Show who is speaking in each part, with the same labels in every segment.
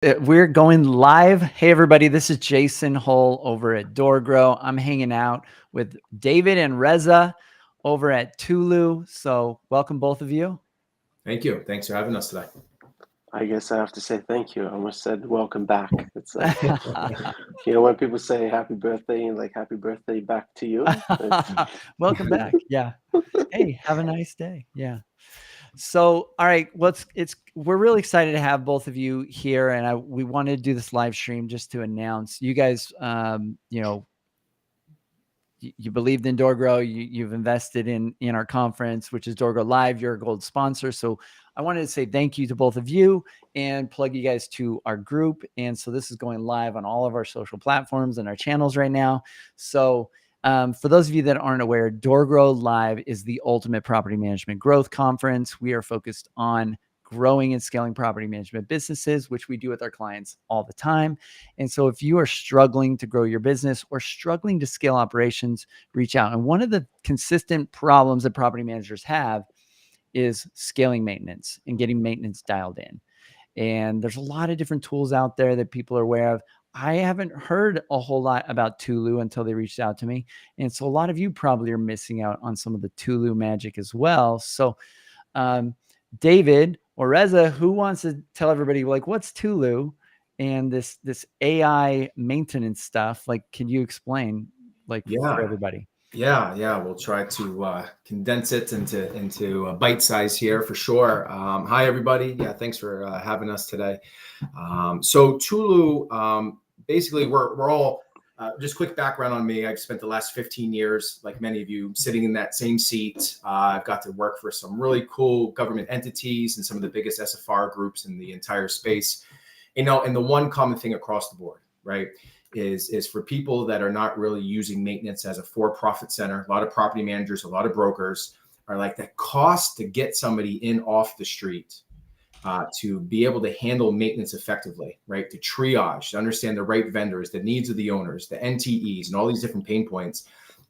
Speaker 1: We're going live. Hey, everybody, this is Jason Hull over at DoorGrow. I'm hanging out with David and Reza over at Tulu. So welcome, both of you.
Speaker 2: Thank you. Thanks for having us today.
Speaker 3: I guess I have to say thank you. I almost said welcome back. It's like, when people say happy birthday and like happy birthday back to you.
Speaker 1: Welcome back. Yeah. Hey, have a nice day. Yeah. So, all right, we're really excited to have both of you here, and we wanted to do this live stream just to announce you guys. You believed in DoorGrow. You've invested in our conference, which is DoorGrow Live. You're a gold sponsor, so I wanted to say thank you to both of you and plug you guys to our group. And so this is going live on all of our social platforms and our channels right now. So for those of you that aren't aware, DoorGrow Live is the ultimate property management growth conference. We are focused on growing and scaling property management businesses, which we do with our clients all the time. And so if you are struggling to grow your business or struggling to scale operations, reach out. And one of the consistent problems that property managers have is scaling maintenance and getting maintenance dialed in. And there's a lot of different tools out there that people are aware of. I haven't heard a whole lot about Tulu until they reached out to me. And so a lot of you probably are missing out on some of the Tulu magic as well. So David or Reza, who wants to tell everybody, like, what's Tulu and this AI maintenance stuff? Like, can you explain, like, for everybody?
Speaker 2: Yeah. We'll try to condense it into a bite size here for sure. Hi, everybody. Yeah, thanks for having us today. So Tulu, basically, we're all just quick background on me. I've spent the last 15 years, like many of you, sitting in that same seat. I've got to work for some really cool government entities and some of the biggest SFR groups in the entire space. And the one common thing across the board, right, is for people that are not really using maintenance as a for-profit center. A lot of property managers, a lot of brokers are like, the cost to get somebody in off the street to be able to handle maintenance effectively, right? To triage, to understand the right vendors, the needs of the owners, the NTEs, and all these different pain points.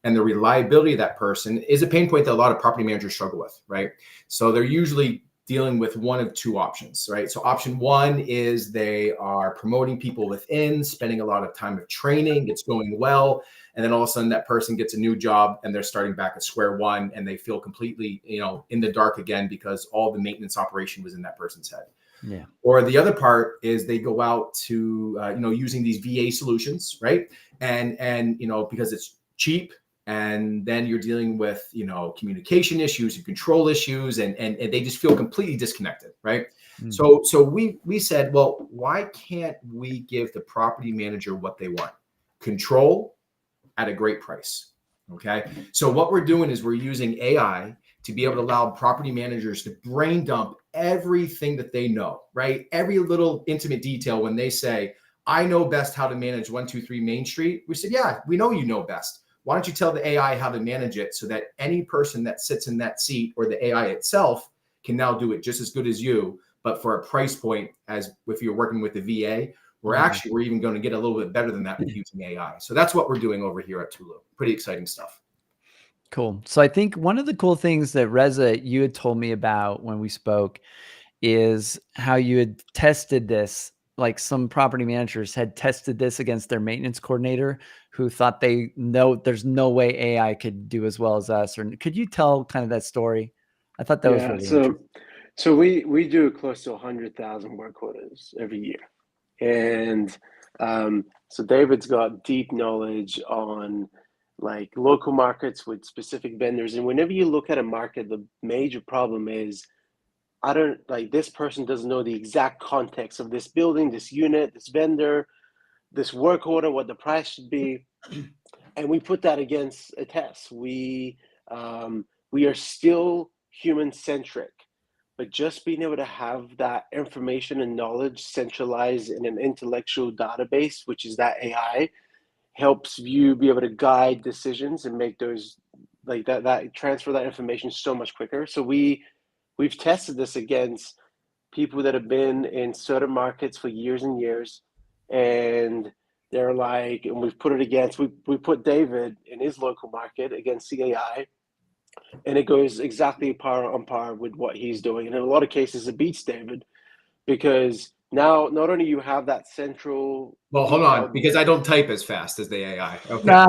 Speaker 2: And the reliability of that person is a pain point that a lot of property managers struggle with, right? So they're usually dealing with one of two options, right? So option one is they are promoting people within, spending a lot of time of training, it's going well. And then all of a sudden that person gets a new job and they're starting back at square one and they feel completely, in the dark again because all the maintenance operation was in that person's head.
Speaker 1: Yeah.
Speaker 2: Or the other part is they go out to, using these VA solutions, right? And because it's cheap, and then you're dealing with, communication issues and control issues, and they just feel completely disconnected, right? Mm. So we said, well, why can't we give the property manager what they want? Control at a great price. Okay. So what we're doing is we're using AI to be able to allow property managers to brain dump everything that they know, right? Every little intimate detail. When they say, I know best how to manage 123 Main Street, we said, yeah, we know you know best. Why don't you tell the AI how to manage it so that any person that sits in that seat or the AI itself can now do it just as good as you, but for a price point as if you're working with the VA. We're even going to get a little bit better than that with using AI. So that's what we're doing over here at Tulu. Pretty exciting stuff.
Speaker 1: Cool. So I think one of the cool things that Reza, you had told me about when we spoke is how you had tested this. Like some property managers had tested this against their maintenance coordinator who thought there's no way AI could do as well as us. Or could you tell kind of that story? I thought that was really interesting.
Speaker 3: So we do close to 100,000 work orders every year. And so David's got deep knowledge on like local markets with specific vendors. And whenever you look at a market, the major problem is this person doesn't know the exact context of this building, this unit, this vendor, this work order, what the price should be. And we put that against a test. We are still human centric. But just being able to have that information and knowledge centralized in an intellectual database, which is that AI, helps you be able to guide decisions and make those that transfer that information so much quicker. So we've tested this against people that have been in certain markets for years and years, and they're like, and we've put it against, we put David in his local market against the AI. And it goes exactly on par with what he's doing. And in a lot of cases, it beats David because now not only you have that central.
Speaker 2: Well, hold on, because I don't type as fast as the AI.
Speaker 1: Nah.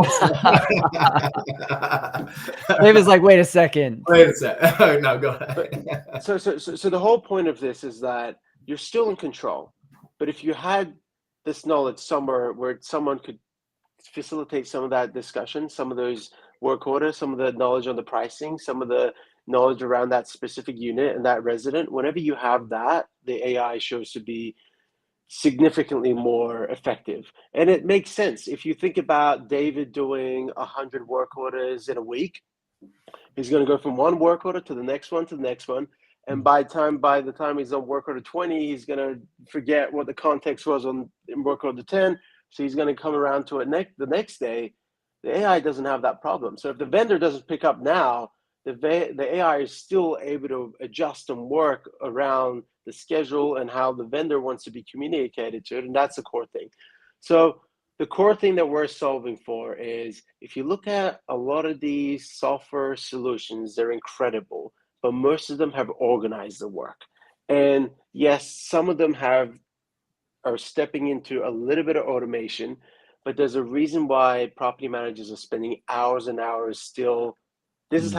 Speaker 2: Okay.
Speaker 1: David's like, wait a second.
Speaker 2: Wait a sec. No, go ahead.
Speaker 3: So the whole point of this is that you're still in control. But if you had this knowledge somewhere where someone could facilitate some of that discussion, some of those work orders, some of the knowledge on the pricing, some of the knowledge around that specific unit and that resident, whenever you have that, the AI shows to be significantly more effective. And it makes sense. If you think about David doing 100 work orders in a week, he's going to go from one work order to the next one to the next one. And by the time he's on work order 20, he's going to forget what the context was on work order 10. So he's going to come around to it the next day. The AI doesn't have that problem. So if the vendor doesn't pick up now, the AI is still able to adjust and work around the schedule and how the vendor wants to be communicated to it. And that's the core thing. So the core thing that we're solving for is, if you look at a lot of these software solutions, they're incredible, but most of them have organized the work. And yes, some of them are stepping into a little bit of automation, but there's a reason why property managers are spending hours and hours still. This is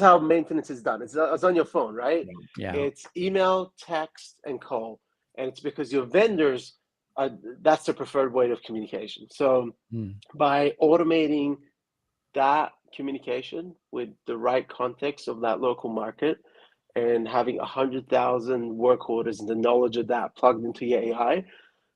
Speaker 3: how maintenance is done. It's on your phone, right?
Speaker 1: Yeah.
Speaker 3: It's email, text, and call. And it's because your vendors, that's the preferred way of communication. So by automating that communication with the right context of that local market and having 100,000 work orders and the knowledge of that plugged into your AI,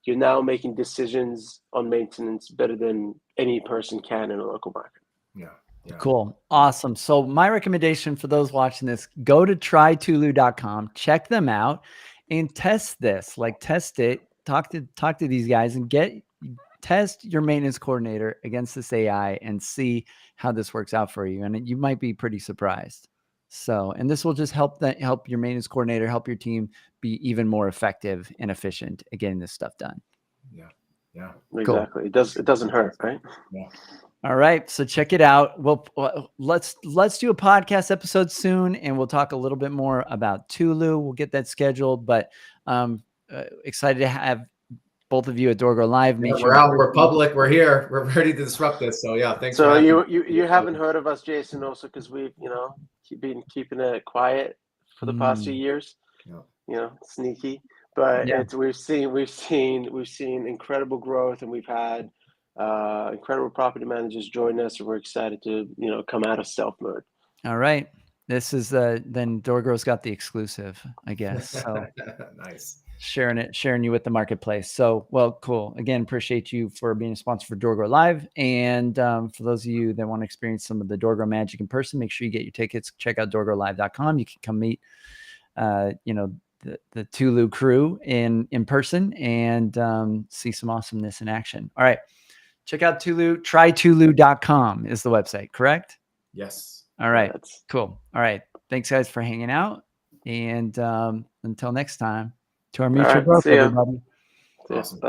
Speaker 3: you're now making decisions on maintenance better than any person can in a local market.
Speaker 2: Yeah. Yeah.
Speaker 1: Cool. Awesome. So my recommendation for those watching this, go to trytulu.com, check them out and test this, like test it, talk to these guys and test your maintenance coordinator against this AI and see how this works out for you. And you might be pretty surprised. So, and this will just help your maintenance coordinator, help your team be even more effective and efficient at getting this stuff done.
Speaker 2: Yeah. Yeah.
Speaker 3: Exactly. Cool. It doesn't hurt, right?
Speaker 1: Yeah. All right. So check it out. Well, let's do a podcast episode soon and we'll talk a little bit more about Tulu. We'll get that scheduled, but excited to have both of you at Door Grow Live.
Speaker 2: We're out. We're public. We're here. We're ready to disrupt this. So yeah, thanks.
Speaker 3: So you haven't heard of us, Jason, also because we've been keeping it quiet for the past few years. Yeah. Sneaky, but we've seen incredible growth, and we've had incredible property managers join us, and we're excited to come out of stealth mode.
Speaker 1: All right, this is then Door Grow's got the exclusive, I guess. So
Speaker 2: nice.
Speaker 1: Sharing you with the marketplace. So, well, cool. Again, appreciate you for being a sponsor for Door Grow Live. And for those of you that want to experience some of the Door Grow magic in person, make sure you get your tickets. Check out doorgrowlive.com. You can come meet, the Tulu crew in person and see some awesomeness in action. All right. Check out Tulu. Trytulu.com is the website, correct?
Speaker 2: Yes.
Speaker 1: All right. Cool. All right. Thanks, guys, for hanging out. And until next time. To our mutual growth, everybody.
Speaker 2: Awesome.